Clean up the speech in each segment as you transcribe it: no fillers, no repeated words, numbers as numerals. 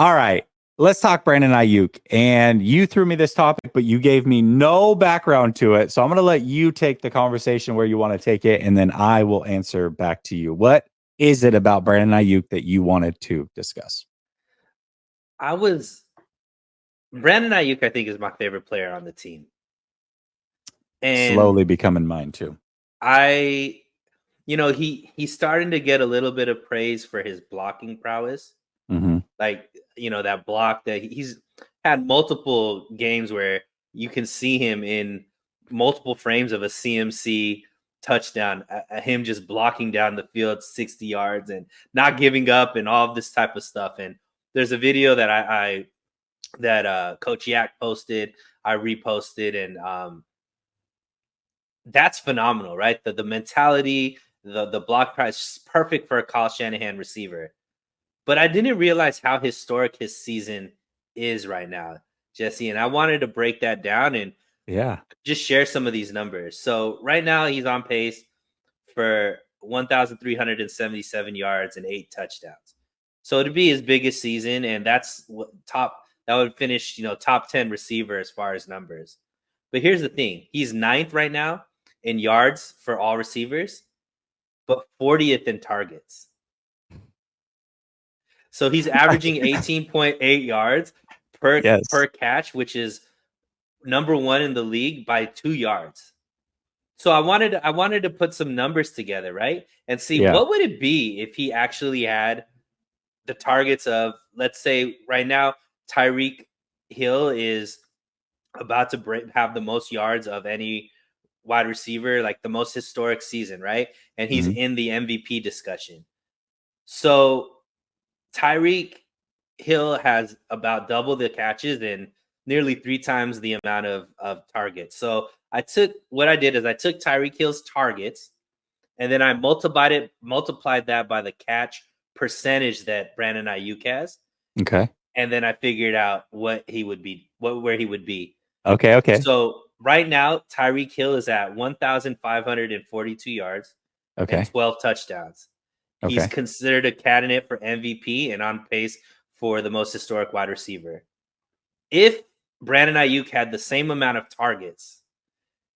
All right. Let's talk Brandon Aiyuk. And you threw me this topic, but you gave me no background to it. So I'm going to let you take the conversation where you want to take it, and then I will answer back to you. What is it about Brandon Aiyuk that you wanted to discuss? Brandon Aiyuk, I think, is my favorite player on the team. And slowly becoming mine too. He's starting to get a little bit of praise for his blocking prowess. Mm-hmm. Like, that block that he's had multiple games where you can see him in multiple frames of a CMC touchdown, him just blocking down the field 60 yards and not giving up and all of this type of stuff. And there's a video that that Coach Yak posted, I reposted, and that's phenomenal, right? The mentality, the block price, perfect for a Kyle Shanahan receiver. But I didn't realize how historic his season is right now, Jesse. And I wanted to break that down and just share some of these numbers. So right now he's on pace for 1,377 yards and 8 touchdowns. So it'd be his biggest season, and that's that would finish, top 10 receiver as far as numbers. But here's the thing. He's 9th right now in yards for all receivers, but 40th in targets. So he's averaging 18.8 yards per catch, which is number 1 in the league by 2 yards. So I wanted to put some numbers together, right? And see what would it be if he actually had the targets of, let's say right now, Tyreek Hill is about to have the most yards of any wide receiver, like the most historic season, right? And he's in the MVP discussion. So Tyreek Hill has about double the catches and nearly 3 times the amount of targets. So I took Tyreek Hill's targets, and then I multiplied that by the catch percentage that Brandon Aiyuk has. Okay. And then I figured out where he would be. Okay. So right now, Tyreek Hill is at 1,542 yards and 12 touchdowns. Okay. He's considered a candidate for MVP and on pace for the most historic wide receiver. If Brandon Aiyuk had the same amount of targets,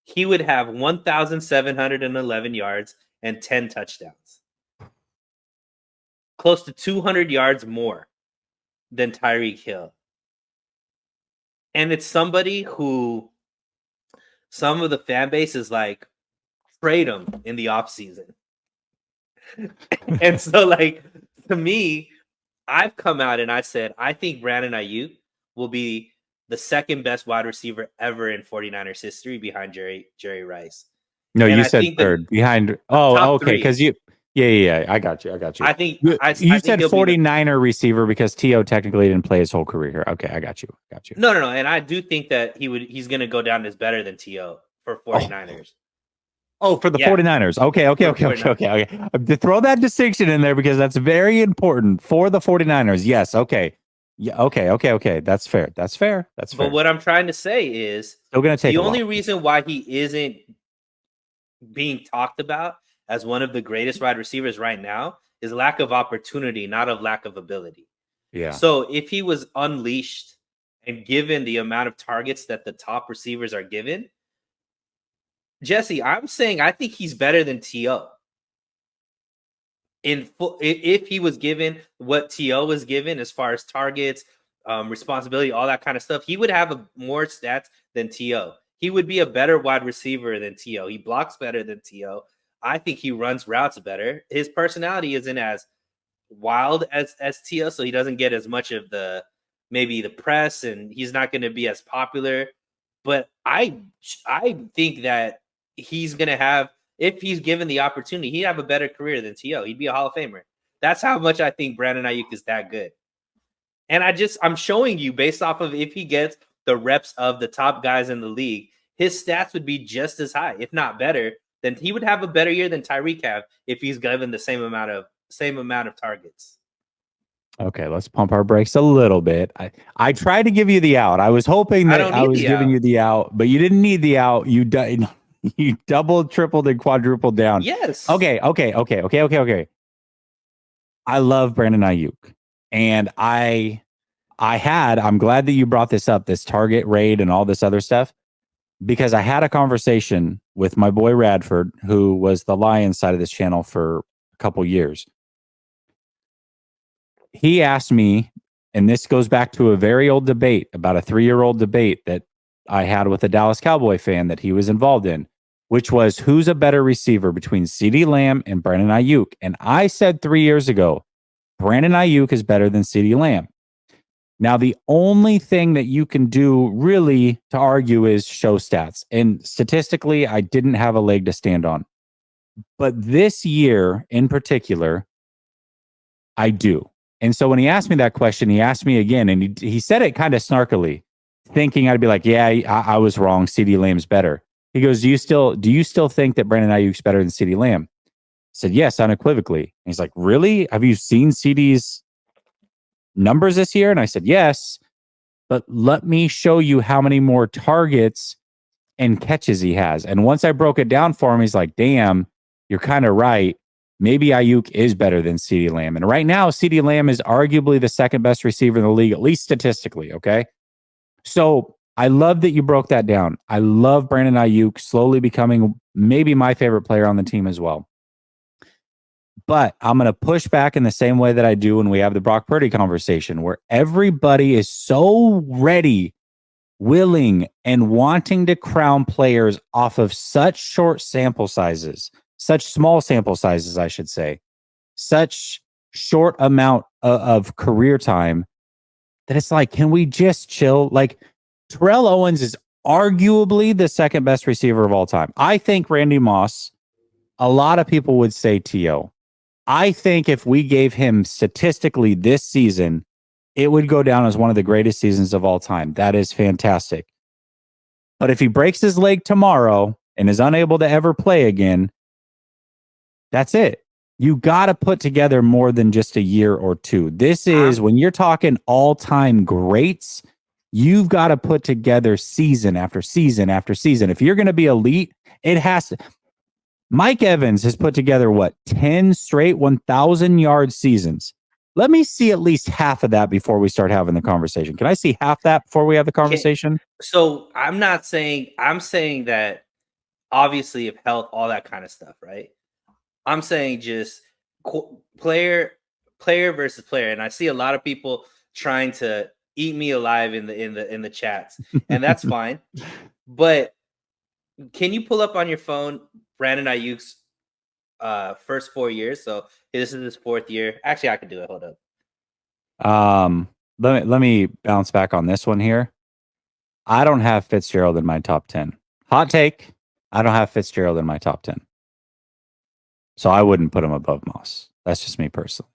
he would have 1,711 yards and 10 touchdowns. Close to 200 yards more than Tyreek Hill. And it's somebody who some of the fan base is like, trade him in the offseason. And so, to me, I've come out and I said, I think Brandon Aiyuk will be the second best wide receiver ever in 49ers history behind Jerry Rice. No, and you said third behind. Oh, okay. Because I got you. I think you said 49er receiver because T.O. technically didn't play his whole career here. Okay, I got you. No. And I do think that he's going to go down as better than T.O. for 49ers. Oh, for the 49ers. Okay. Throw that distinction in there because that's very important for the 49ers. Yes. Okay. Yeah. Okay. That's fair. But what I'm trying to say is the only reason why he isn't being talked about as one of the greatest wide receivers right now is lack of opportunity, not of lack of ability. Yeah. So if he was unleashed and given the amount of targets that the top receivers are given, Jesse, I'm saying I think he's better than T.O. If he was given what T.O. was given as far as targets, responsibility, all that kind of stuff, he would have more stats than T.O. He would be a better wide receiver than T.O. He blocks better than T.O. I think he runs routes better. His personality isn't as wild as T.O., so he doesn't get as much of maybe the press, and he's not going to be as popular. But I think that he's going to have, if he's given the opportunity, he'd have a better career than T.O. He'd be a Hall of Famer. That's how much I think Brandon Aiyuk is that good. And I'm showing you based off of if he gets the reps of the top guys in the league, his stats would be just as high, if not better. Then he would have a better year than Tyreek have if he's given the same amount of targets. Okay, let's pump our brakes a little bit. I tried to give you the out. I was hoping that I was giving you the out, but you didn't need the out. You doubled, tripled, and quadrupled down. Yes. Okay. I love Brandon Aiyuk, and I I'm glad that you brought this up, this target rate and all this other stuff, because I had a conversation with my boy Radford, who was the Lions side of this channel for a couple years. He asked me, and this goes back to a very old debate, about a 3-year-old debate that I had with a Dallas Cowboy fan that he was involved in, which was, who's a better receiver between CeeDee Lamb and Brandon Aiyuk? And I said 3 years ago, Brandon Aiyuk is better than CeeDee Lamb. Now, the only thing that you can do really to argue is show stats. And statistically, I didn't have a leg to stand on. But this year in particular, I do. And so when he asked me that question, he asked me again, and he said it kind of snarkily, thinking I'd be like, yeah, I was wrong. CeeDee Lamb's better. He goes, do you still think that Brandon Aiyuk's better than CeeDee Lamb? I said, yes, unequivocally. And he's like, really? Have you seen CeeDee's numbers this year? And I said, yes, but let me show you how many more targets and catches he has. And once I broke it down for him, he's like, damn, you're kind of right. Maybe Aiyuk is better than CeeDee Lamb. And right now, CeeDee Lamb is arguably the second best receiver in the league, at least statistically. Okay. So I love that you broke that down. I love Brandon Aiyuk slowly becoming maybe my favorite player on the team as well. But I'm going to push back in the same way that I do when we have the Brock Purdy conversation, where everybody is so ready, willing, and wanting to crown players off of such short sample sizes, such small sample sizes, I should say, such short amount of career time, that it's like, can we just chill? Like, Terrell Owens is arguably the second best receiver of all time. I think Randy Moss, a lot of people would say T.O. I think if we gave him statistically this season, it would go down as one of the greatest seasons of all time. That is fantastic. But if he breaks his leg tomorrow and is unable to ever play again, that's it. You got to put together more than just a year or two. This is, when you're talking all-time greats, you've got to put together season after season after season. If you're going to be elite, it has to. Mike Evans has put together, 10 straight 1,000-yard seasons. Let me see at least half of that before we start having the conversation. Can I see half that before we have the conversation? So I'm saying that obviously of health, all that kind of stuff, right? I'm saying just player versus player. And I see a lot of people trying to eat me alive in the chats, and that's fine. But can you pull up on your phone Brandon Aiyuk's first 4 years? So this is his 4th year. Actually, I could do it. Hold up. Let me bounce back on this one here. I don't have Fitzgerald in my top 10. Hot take. I don't have Fitzgerald in my top 10. So I wouldn't put him above Moss. That's just me personally.